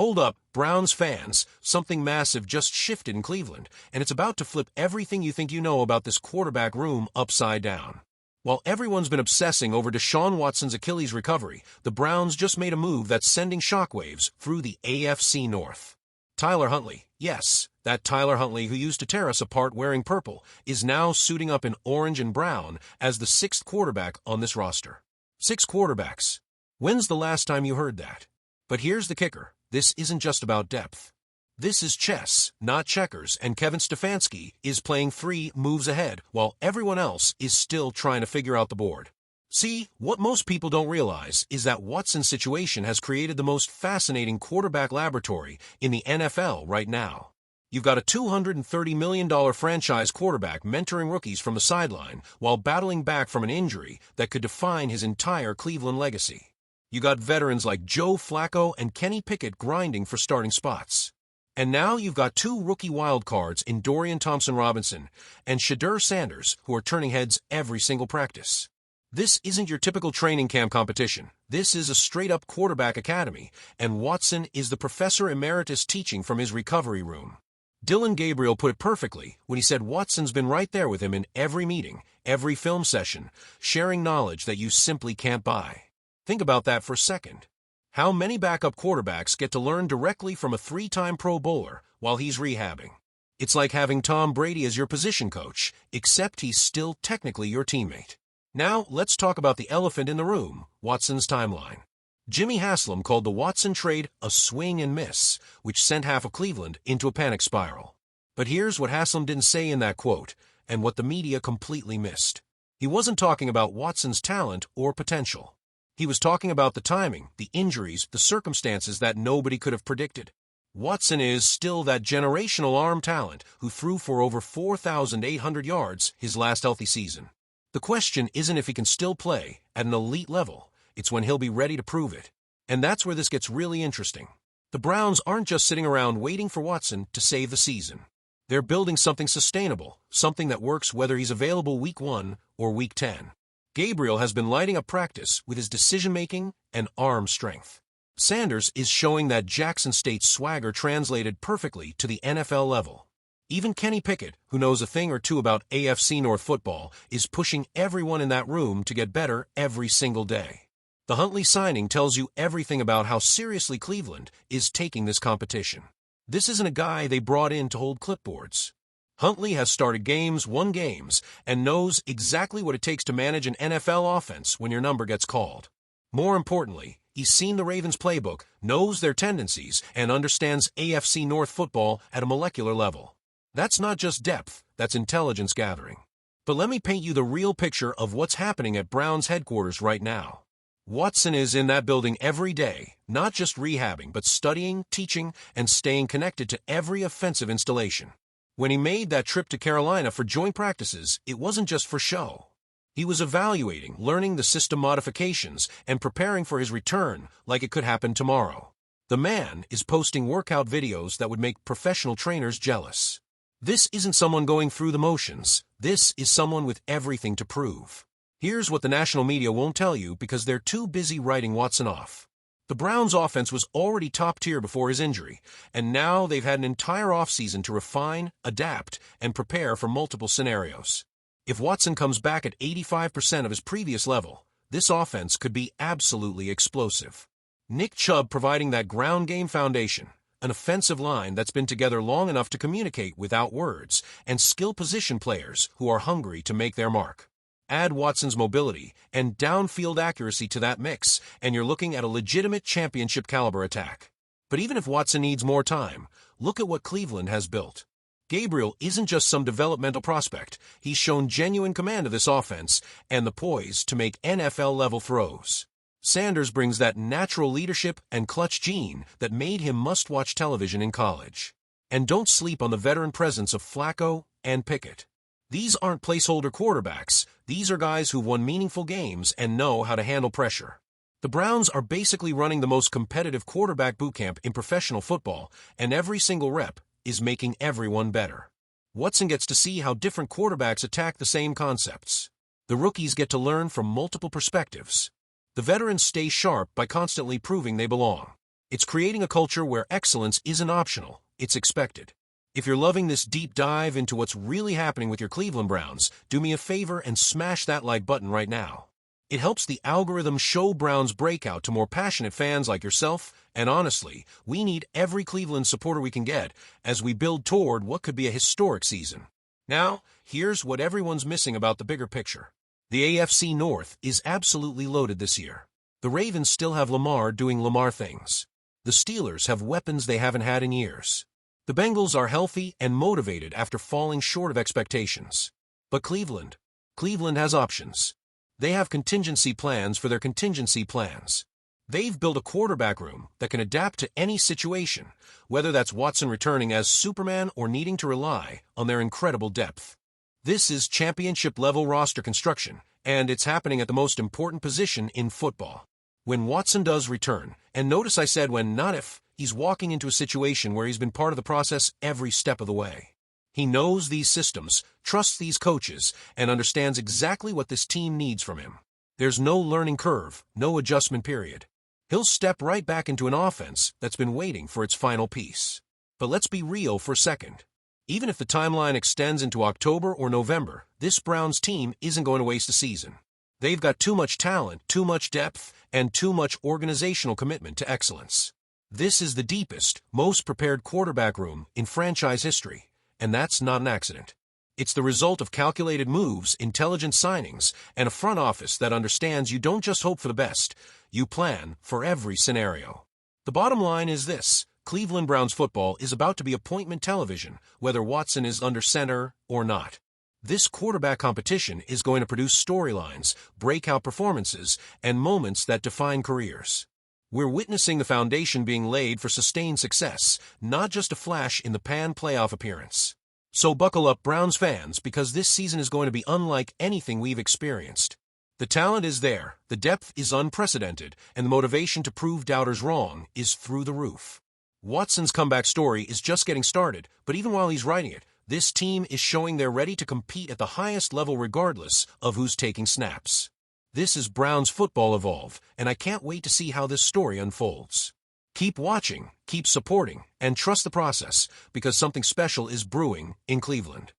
Hold up, Browns fans, something massive just shifted in Cleveland, and it's about to flip everything you think you know about this quarterback room upside down. While everyone's been obsessing over Deshaun Watson's Achilles recovery, the Browns just made a move that's sending shockwaves through the AFC North. Tyler Huntley, yes, that Tyler Huntley who used to tear us apart wearing purple, is now suiting up in orange and brown as the sixth quarterback on this roster. 6 quarterbacks. When's the last time you heard that? But here's the kicker. This isn't just about depth. This is chess, not checkers, and Kevin Stefanski is playing 3 moves ahead while everyone else is still trying to figure out the board. See, what most people don't realize is that Watson's situation has created the most fascinating quarterback laboratory in the NFL right now. You've got a $230 million franchise quarterback mentoring rookies from the sideline while battling back from an injury that could define his entire Cleveland legacy. You got veterans like Joe Flacco and Kenny Pickett grinding for starting spots. And now you've got 2 rookie wildcards in Dorian Thompson-Robinson and Shedeur Sanders who are turning heads every single practice. This isn't your typical training camp competition. This is a straight-up quarterback academy, and Watson is the professor emeritus teaching from his recovery room. Dylan Gabriel put it perfectly when he said Watson's been right there with him in every meeting, every film session, sharing knowledge that you simply can't buy. Think about that for a second. How many backup quarterbacks get to learn directly from a 3-time Pro Bowler while he's rehabbing? It's like having Tom Brady as your position coach, except he's still technically your teammate. Now, let's talk about the elephant in the room, Watson's timeline. Jimmy Haslam called the Watson trade a swing and miss, which sent half of Cleveland into a panic spiral. But here's what Haslam didn't say in that quote, and what the media completely missed. He wasn't talking about Watson's talent or potential. He was talking about the timing, the injuries, the circumstances that nobody could have predicted. Watson is still that generational arm talent who threw for over 4,800 yards his last healthy season. The question isn't if he can still play at an elite level, it's when he'll be ready to prove it. And that's where this gets really interesting. The Browns aren't just sitting around waiting for Watson to save the season. They're building something sustainable, something that works whether he's available week 1 or week 10. Gabriel has been lighting up practice with his decision-making and arm strength. Sanders is showing that Jackson State swagger translated perfectly to the NFL level. Even Kenny Pickett, who knows a thing or two about AFC North football, is pushing everyone in that room to get better every single day. The Huntley signing tells you everything about how seriously Cleveland is taking this competition. This isn't a guy they brought in to hold clipboards. Huntley has started games, won games, and knows exactly what it takes to manage an NFL offense when your number gets called. More importantly, he's seen the Ravens' playbook, knows their tendencies, and understands AFC North football at a molecular level. That's not just depth, that's intelligence gathering. But let me paint you the real picture of what's happening at Browns headquarters right now. Watson is in that building every day, not just rehabbing, but studying, teaching, and staying connected to every offensive installation. When he made that trip to Carolina for joint practices, it wasn't just for show. He was evaluating, learning the system modifications, and preparing for his return like it could happen tomorrow. The man is posting workout videos that would make professional trainers jealous. This isn't someone going through the motions. This is someone with everything to prove. Here's what the national media won't tell you because they're too busy writing Watson off. The Browns' offense was already top tier before his injury, and now they've had an entire offseason to refine, adapt, and prepare for multiple scenarios. If Watson comes back at 85% of his previous level, this offense could be absolutely explosive. Nick Chubb providing that ground game foundation, an offensive line that's been together long enough to communicate without words, and skill position players who are hungry to make their mark. Add Watson's mobility and downfield accuracy to that mix, and you're looking at a legitimate championship-caliber attack. But even if Watson needs more time, look at what Cleveland has built. Gabriel isn't just some developmental prospect. He's shown genuine command of this offense and the poise to make NFL-level throws. Sanders brings that natural leadership and clutch gene that made him must-watch television in college. And don't sleep on the veteran presence of Flacco and Pickett. These aren't placeholder quarterbacks. These are guys who've won meaningful games and know how to handle pressure. The Browns are basically running the most competitive quarterback bootcamp in professional football, and every single rep is making everyone better. Watson gets to see how different quarterbacks attack the same concepts. The rookies get to learn from multiple perspectives. The veterans stay sharp by constantly proving they belong. It's creating a culture where excellence isn't optional, it's expected. If you're loving this deep dive into what's really happening with your Cleveland Browns, do me a favor and smash that like button right now. It helps the algorithm show Browns breakout to more passionate fans like yourself, and honestly, we need every Cleveland supporter we can get as we build toward what could be a historic season. Now, here's what everyone's missing about the bigger picture. The AFC North is absolutely loaded this year. The Ravens still have Lamar doing Lamar things. The Steelers have weapons they haven't had in years. The Bengals are healthy and motivated after falling short of expectations. But Cleveland has options. They have contingency plans for their contingency plans. They've built a quarterback room that can adapt to any situation, whether that's Watson returning as Superman or needing to rely on their incredible depth. This is championship-level roster construction, and it's happening at the most important position in football. When Watson does return, and notice I said when, not if, he's walking into a situation where he's been part of the process every step of the way. He knows these systems, trusts these coaches, and understands exactly what this team needs from him. There's no learning curve, no adjustment period. He'll step right back into an offense that's been waiting for its final piece. But let's be real for a second. Even if the timeline extends into October or November, this Browns team isn't going to waste a season. They've got too much talent, too much depth, and too much organizational commitment to excellence. This is the deepest, most prepared quarterback room in franchise history, and that's not an accident. It's the result of calculated moves, intelligent signings, and a front office that understands you don't just hope for the best, you plan for every scenario. The bottom line is this: Cleveland Browns football is about to be appointment television, whether Watson is under center or not. This quarterback competition is going to produce storylines, breakout performances, and moments that define careers. We're witnessing the foundation being laid for sustained success, not just a flash-in-the-pan playoff appearance. So buckle up, Browns fans, because this season is going to be unlike anything we've experienced. The talent is there, the depth is unprecedented, and the motivation to prove doubters wrong is through the roof. Watson's comeback story is just getting started, but even while he's writing it, this team is showing they're ready to compete at the highest level regardless of who's taking snaps. This is Browns football evolve, and I can't wait to see how this story unfolds. Keep watching, keep supporting, and trust the process, because something special is brewing in Cleveland.